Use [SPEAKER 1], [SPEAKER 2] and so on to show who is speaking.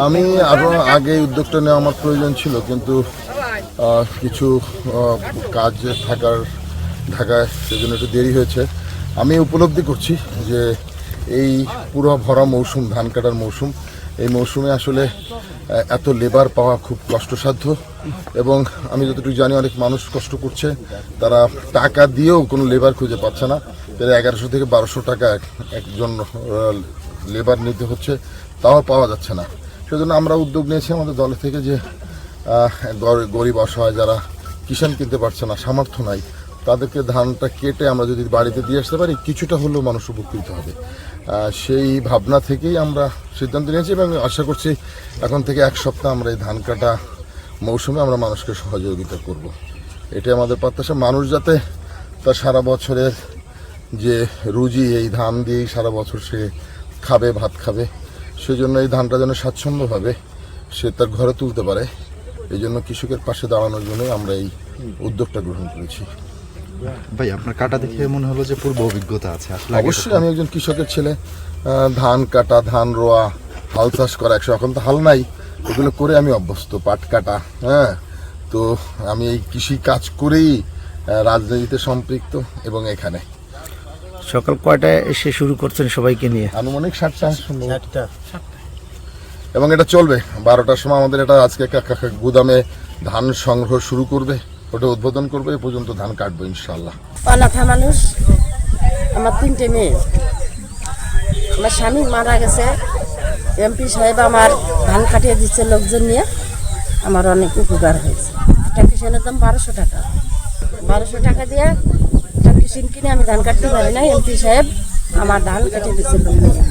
[SPEAKER 1] আমি আরো আগে উদ্যোগটা নেওয়া আমার প্রয়োজন ছিল, কিন্তু কিছু কাজ ঢাকায় সেজন্য একটু দেরি হয়েছে। আমি উপলব্ধি করছি যে এই পুরো ভরা মৌসুম, ধান কাটার মৌসুম, এই মৌসুমে আসলে এত লেবার পাওয়া খুব কষ্টসাধ্য, এবং আমি যতটুকু জানি অনেক মানুষ কষ্ট করছে, তারা টাকা দিয়েও কোনো লেবার খুঁজে পাচ্ছে না। প্রায় 1100 থেকে 1200 টাকা একজন লেবার নিতে হচ্ছে, তাও পাওয়া যাচ্ছে না। সেজন্য আমরা উদ্যোগ নিয়েছি আমাদের দল থেকে যে গরিব অসহায় যারা কিষাণ কিনতে পারছে না, সামর্থ্য নাই, তাদেরকে ধানটা কেটে আমরা যদি বাড়িতে দিয়ে আসতে পারি, কিছুটা হলেও মানুষ উপকৃত হবে। সেই ভাবনা থেকেই আমরা সিদ্ধান্ত নিয়েছি, এবং আশা করছি এখন থেকে 1 সপ্তাহ আমরা এই ধান কাটা মৌসুমে আমরা মানুষকে সহযোগিতা করব। এটাই আমাদের প্রত্যাশা। মানুষ যাতে তার সারা বছরের যে রুজি, এই ধান দিয়েই সারা বছর সে খাবে, ভাত খাবে, সেজন্য এই ধানটা যেন স্বাচ্ছন্দ্যভাবে সে তার ঘরে তুলতে পারে, এই জন্য কৃষকের পাশে দাঁড়ানোর জন্যই আমরা এই উদ্যোগটা গ্রহণ করেছি।
[SPEAKER 2] ভাই, আপনার কাটা দেখে মনে হলো যে পূর্ব অভিজ্ঞতা আছে।
[SPEAKER 1] অবশ্যই আমি একজন কৃষকের ছেলে। ধান কাটা, ধান রোয়া, হাল চাষ করা, এখন তো হাল নাই, এগুলো করে আমি অভ্যস্ত। পাট কাটা, হ্যাঁ, তো আমি এই কৃষি কাজ করেই রাজনীতিতে সম্পৃক্ত। এবং এখানে
[SPEAKER 3] সকাল কয়টায় এসে শুরু করছেন সবাইকে নিয়ে?
[SPEAKER 1] আনুমানিক 7টা, এবং এটা চলবে 12টার সময়। আমাদের এটা আজকে গুদামে ধান সংগ্রহ শুরু করবে, ওটা উদ্বোধন করবে, এ পর্যন্ত ধান কাটবো ইনশাল্লাহ।
[SPEAKER 4] অনাথা মানুষ, আমার 3টে মেয়ে, আমার স্বামী মারা গেছে, এমপি সাহেব আমার ধান কাটিয়ে দিচ্ছে লোকজন নিয়ে, আমার অনেক উপকার হয়েছে। একটা কিষানের দাম 1200 টাকা, 1200 টাকা দিয়ে একটা কিষান কিনে আমি ধান কাটতে পারি না, এমপি সাহেব আমার ধান কাটিয়ে দিচ্ছে লোক নিয়ে।